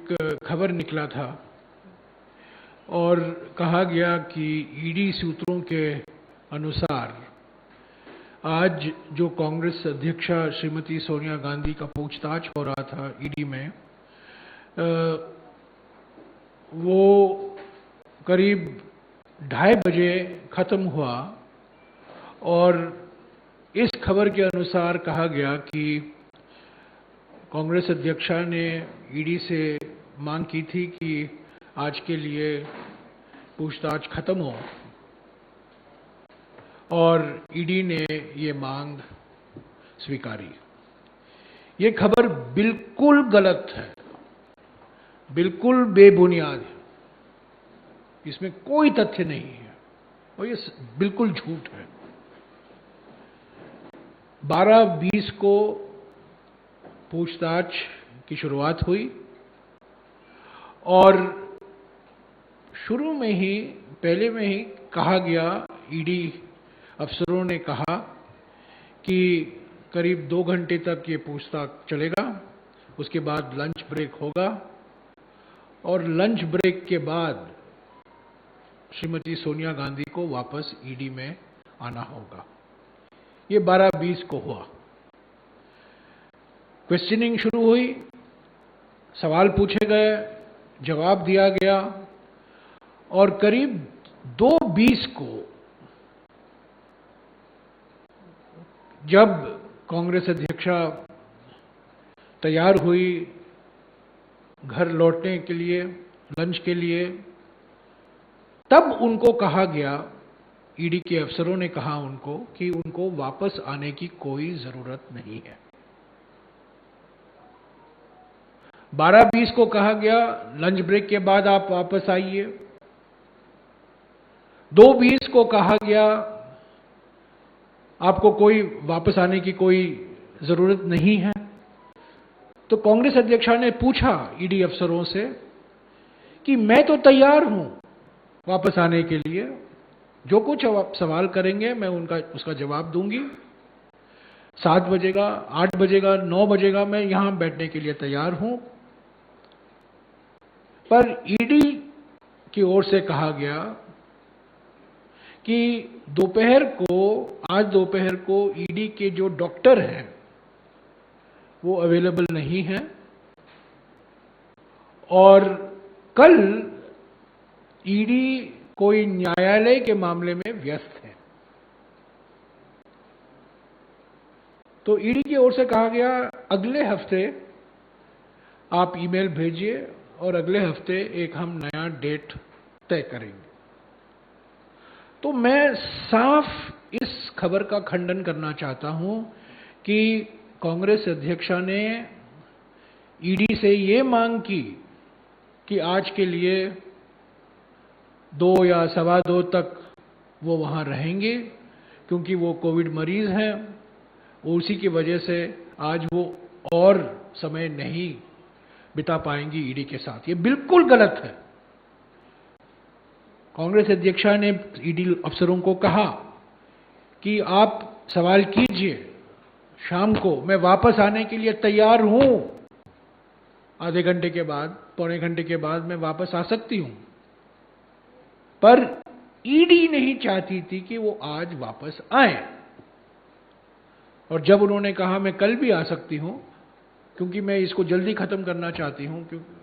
एक खबर निकला था और कहा गया कि ईडी सूत्रों के अनुसार आज जो कांग्रेस अध्यक्षा श्रीमती सोनिया गांधी का पूछताछ हो रहा था ईडी में, वो करीब 2:30 बजे खत्म हुआ और इस खबर के अनुसार कहा गया कि कांग्रेस अध्यक्षा ने ईडी से मांग की थी कि आज के लिए पूछताछ खत्म हो और ईडी ने ये मांग स्वीकारी। ये खबर बिल्कुल गलत है, बिल्कुल बेबुनियाद है, इसमें कोई तथ्य नहीं है और ये बिल्कुल झूठ है। 12:20 को पूछताछ की शुरुआत हुई और शुरू में ही पहले में ही कहा गया, ईडी अफसरों ने कहा कि करीब 2 घंटे तक ये पूछताछ चलेगा, उसके बाद लंच ब्रेक होगा और लंच ब्रेक के बाद श्रीमती सोनिया गांधी को वापस ईडी में आना होगा। ये 12:20 को हुआ। क्वेश्चनिंग शुरू हुई, सवाल पूछे गए, जवाब दिया गया और करीब 2:20 को जब कांग्रेस अध्यक्षा तैयार हुई घर लौटने के लिए, लंच के लिए, तब उनको कहा गया, ईडी के अफसरों ने कहा उनको कि उनको वापस आने की कोई जरूरत नहीं है। 12:20 को कहा गया लंच ब्रेक के बाद आप वापस आइए। 2:20 को कहा गया आपको कोई वापस आने की कोई जरूरत नहीं है। तो कांग्रेस अध्यक्षा ने पूछा ईडी अफसरों से कि मैं तो तैयार हूं वापस आने के लिए, जो कुछ आप सवाल करेंगे मैं उसका जवाब दूंगी। 7 बजेगा, 8 बजेगा, 9 बजेगा, मैं यहां बैठने के लिए तैयार हूं। पर ईडी की ओर से कहा गया कि आज दोपहर को ईडी के जो डॉक्टर हैं वो अवेलेबल नहीं हैं और कल ईडी कोई न्यायालय के मामले में व्यस्त है। तो ईडी की ओर से कहा गया अगले हफ्ते आप ईमेल भेजिए और अगले हफ्ते एक हम नया डेट तय करेंगे। तो मैं साफ इस खबर का खंडन करना चाहता हूं कि कांग्रेस अध्यक्षा ने ईडी से ये मांग की कि आज के लिए 2 या 2:15 तक वो वहां रहेंगे क्योंकि वो कोविड मरीज हैं, उसी की वजह से आज वो और समय नहीं बिता पाएंगी ईडी के साथ। ये बिल्कुल गलत है। कांग्रेस अध्यक्षा ने ईडी अफसरों को कहा कि आप सवाल कीजिए, शाम को मैं वापस आने के लिए तैयार हूं, आधे घंटे के बाद, पौने घंटे के बाद मैं वापस आ सकती हूं। पर ईडी नहीं चाहती थी कि वो आज वापस आए और जब उन्होंने कहा मैं कल भी आ सकती हूं क्योंकि मैं इसको जल्दी खत्म करना चाहती हूं, क्योंकि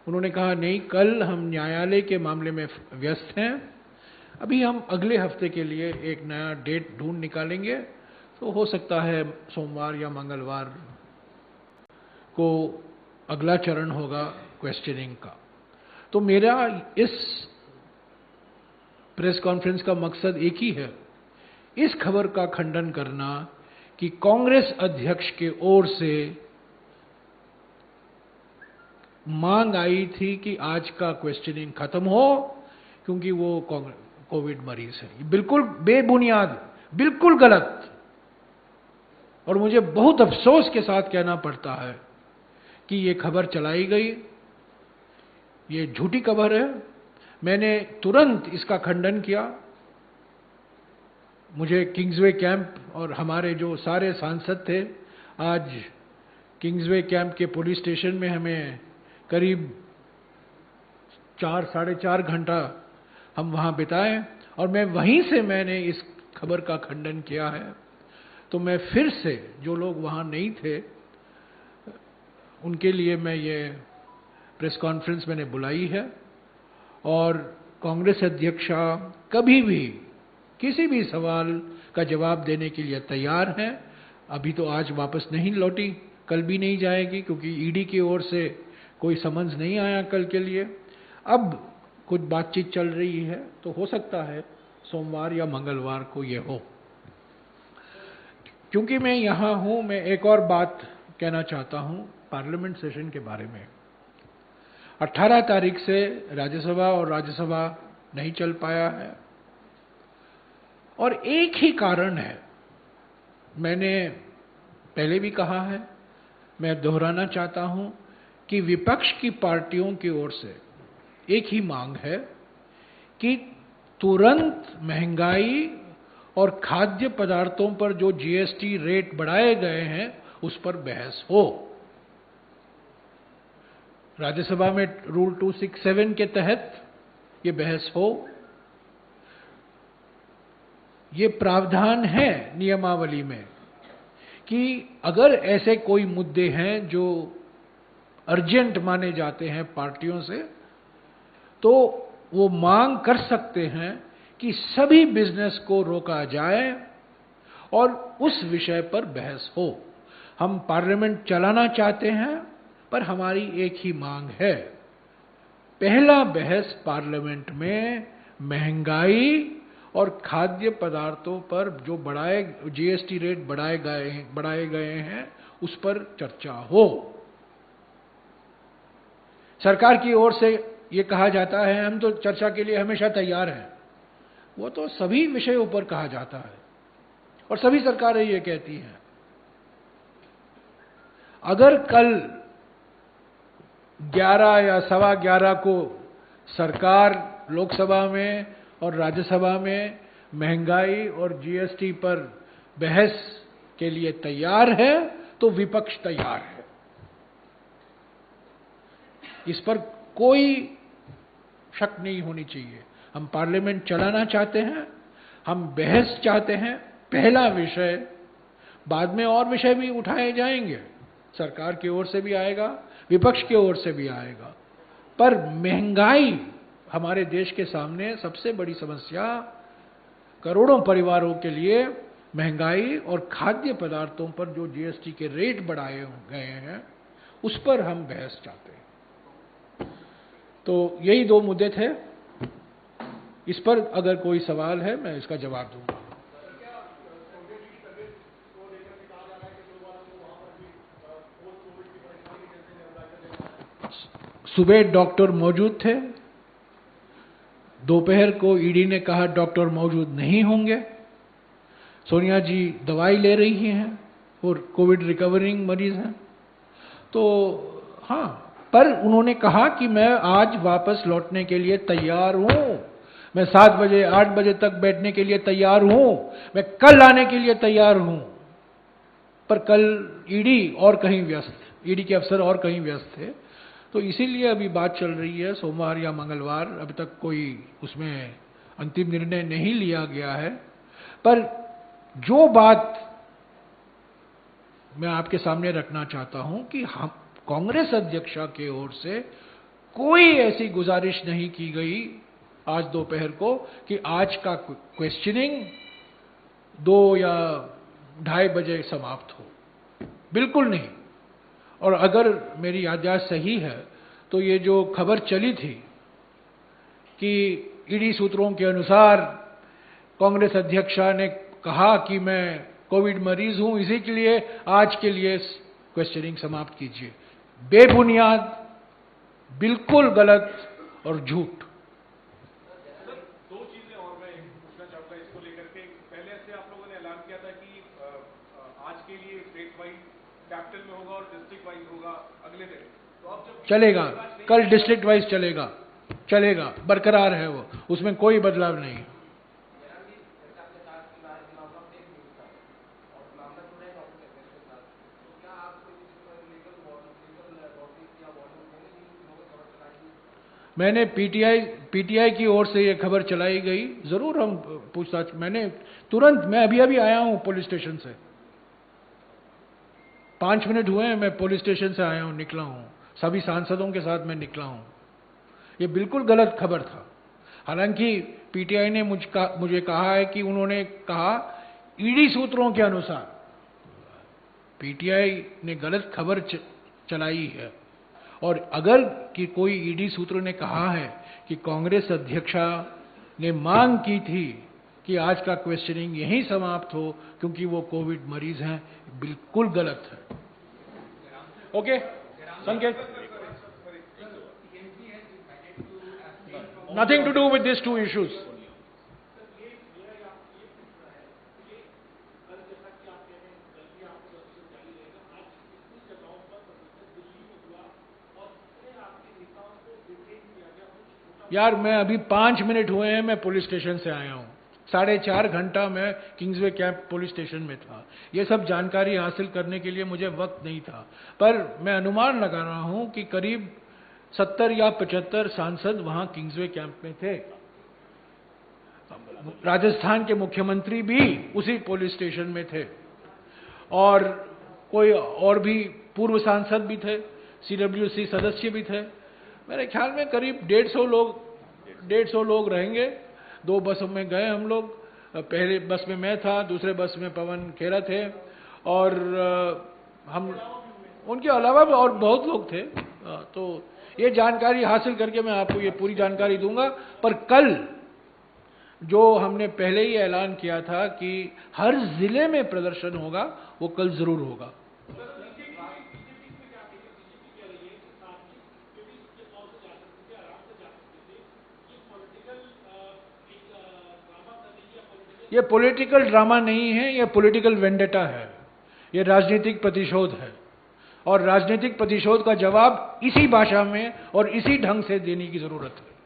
उन्होंने कहा नहीं, कल हम न्यायालय के मामले में व्यस्त हैं, अभी हम अगले हफ्ते के लिए एक नया डेट ढूंढ निकालेंगे, तो हो सकता है सोमवार या मंगलवार को अगला चरण होगा क्वेश्चनिंग का। तो मेरा इस प्रेस कॉन्फ्रेंस का मकसद एक ही है, इस खबर का खंडन करना कि कांग्रेस अध्यक्ष के ओर से मांग आई थी कि आज का क्वेश्चनिंग खत्म हो क्योंकि वो कोविड मरीज है। ये बिल्कुल बेबुनियाद, बिल्कुल गलत। और मुझे बहुत अफसोस के साथ कहना पड़ता है कि ये खबर चलाई गई, ये झूठी खबर है। मैंने तुरंत इसका खंडन किया। मुझे किंग्सवे कैंप और हमारे जो सारे सांसद थे, आज किंग्सवे कैंप के पुलिस स्टेशन में हमें करीब 4-4.5 घंटा हम वहां बिताए और मैंने इस खबर का खंडन किया है। तो मैं फिर से, जो लोग वहां नहीं थे उनके लिए मैं ये प्रेस कॉन्फ्रेंस मैंने बुलाई है। और कांग्रेस अध्यक्षा कभी भी किसी भी सवाल का जवाब देने के लिए तैयार हैं। अभी तो आज वापस नहीं लौटी, कल भी नहीं जाएगी, क्योंकि ईडी की ओर से कोई समन्स नहीं आया कल के लिए। अब कुछ बातचीत चल रही है, तो हो सकता है सोमवार या मंगलवार को ये हो। क्योंकि मैं यहां हूं, मैं एक और बात कहना चाहता हूं पार्लियामेंट सेशन के बारे में। 18 तारीख से राज्यसभा नहीं चल पाया है, और एक ही कारण है। मैंने पहले भी कहा है, मैं दोहराना चाहता हूं कि विपक्ष की पार्टियों की ओर से एक ही मांग है कि तुरंत महंगाई और खाद्य पदार्थों पर जो जीएसटी रेट बढ़ाए गए हैं उस पर बहस हो। राज्यसभा में रूल 267 के तहत ये बहस हो। ये प्रावधान है नियमावली में कि अगर ऐसे कोई मुद्दे हैं जो अर्जेंट माने जाते हैं पार्टियों से, तो वो मांग कर सकते हैं कि सभी बिजनेस को रोका जाए और उस विषय पर बहस हो। हम पार्लियामेंट चलाना चाहते हैं, पर हमारी एक ही मांग है। पहला बहस पार्लियामेंट में महंगाई और खाद्य पदार्थों पर जो जीएसटी रेट बढ़ाए गए हैं उस पर चर्चा हो। सरकार की ओर से ये कहा जाता है हम तो चर्चा के लिए हमेशा तैयार हैं। वो तो सभी विषयों पर कहा जाता है और सभी सरकारें ये कहती हैं। अगर कल 11 या 11:15 को सरकार लोकसभा में और राज्यसभा में महंगाई और जीएसटी पर बहस के लिए तैयार है, तो विपक्ष तैयार है। इस पर कोई शक नहीं होनी चाहिए। हम पार्लियामेंट चलाना चाहते हैं, हम बहस चाहते हैं। पहला विषय, बाद में और विषय भी उठाए जाएंगे, सरकार की ओर से भी आएगा, विपक्ष की ओर से भी आएगा। पर महंगाई हमारे देश के सामने सबसे बड़ी समस्या, करोड़ों परिवारों के लिए महंगाई और खाद्य पदार्थों पर जो जीएसटी के रेट बढ़ाए गए हैं उस पर हम बहस चाहते हैं। तो यही 2 मुद्दे थे। इस पर अगर कोई सवाल है मैं इसका जवाब दूंगा। सुबह डॉक्टर मौजूद थे, दोपहर को ईडी ने कहा डॉक्टर मौजूद नहीं होंगे। सोनिया जी दवाई ले रही हैं और कोविड रिकवरिंग मरीज हैं। तो हाँ, पर उन्होंने कहा कि मैं आज वापस लौटने के लिए तैयार हूं, मैं 7 बजे 8 बजे तक बैठने के लिए तैयार हूं, मैं कल आने के लिए तैयार हूं। पर कल ईडी के अफसर और कहीं व्यस्त थे, तो इसीलिए अभी बात चल रही है सोमवार या मंगलवार। अभी तक कोई उसमें अंतिम निर्णय नहीं लिया गया है। पर जो बात मैं आपके सामने रखना चाहता हूं कि हम कांग्रेस अध्यक्षा की ओर से कोई ऐसी गुजारिश नहीं की गई आज दोपहर को कि आज का क्वेश्चनिंग 2 या 2:30 बजे समाप्त हो, बिल्कुल नहीं। और अगर मेरी याददाश्त सही है तो ये जो खबर चली थी कि ईडी सूत्रों के अनुसार कांग्रेस अध्यक्षा ने कहा कि मैं कोविड मरीज हूं, इसी के लिए आज के लिए क्वेश्चनिंग समाप्त कीजिए, बेबुनियाद, बिल्कुल गलत और झूठ। चलेगा, कल डिस्ट्रिक्ट वाइज चलेगा, बरकरार है वो, उसमें कोई बदलाव नहीं। मैंने पीटीआई की ओर से ये खबर चलाई गई, जरूर हम पूछताछ, मैंने तुरंत, मैं अभी अभी आया हूं पुलिस स्टेशन से, 5 मिनट हुए हैं मैं पुलिस स्टेशन से आया हूं, निकला हूं, सभी सांसदों के साथ मैं निकला हूं। ये बिल्कुल गलत खबर था। हालांकि पीटीआई ने मुझे कहा है कि उन्होंने कहा ईडी सूत्रों के अनुसार, पीटीआई ने गलत खबर चलाई है। और अगर कि कोई ईडी सूत्र ने कहा है कि कांग्रेस अध्यक्षा ने मांग की थी कि आज का क्वेश्चनिंग यहीं समाप्त हो क्योंकि वो कोविड मरीज हैं, बिल्कुल गलत है। Okay, Sanket, nothing to do with this two issues. यार मैं अभी 5 मिनट हुए हैं मैं पुलिस स्टेशन से आया हूं, 4.5 घंटा मैं किंग्सवे कैंप पुलिस स्टेशन में था। ये सब जानकारी हासिल करने के लिए मुझे वक्त नहीं था, पर मैं अनुमान लगा रहा हूं कि करीब 70 या 75 सांसद वहां किंग्सवे कैंप में थे। राजस्थान के मुख्यमंत्री भी उसी पुलिस स्टेशन में थे और कोई और भी पूर्व सांसद भी थे, सीडब्ल्यूसी सदस्य भी थे। मेरे ख्याल में करीब 150 लोग रहेंगे। 2 बसों में गए हम लोग, पहले बस में मैं था, दूसरे बस में पवन खेरा थे और हम, उनके अलावा भी और बहुत लोग थे। तो ये जानकारी हासिल करके मैं आपको ये पूरी जानकारी दूंगा। पर कल जो हमने पहले ही ऐलान किया था कि हर जिले में प्रदर्शन होगा, वो कल जरूर होगा। ये पॉलिटिकल ड्रामा नहीं है, ये पॉलिटिकल वेंडेटा है, ये राजनीतिक प्रतिशोध है और राजनीतिक प्रतिशोध का जवाब इसी भाषा में और इसी ढंग से देने की जरूरत है।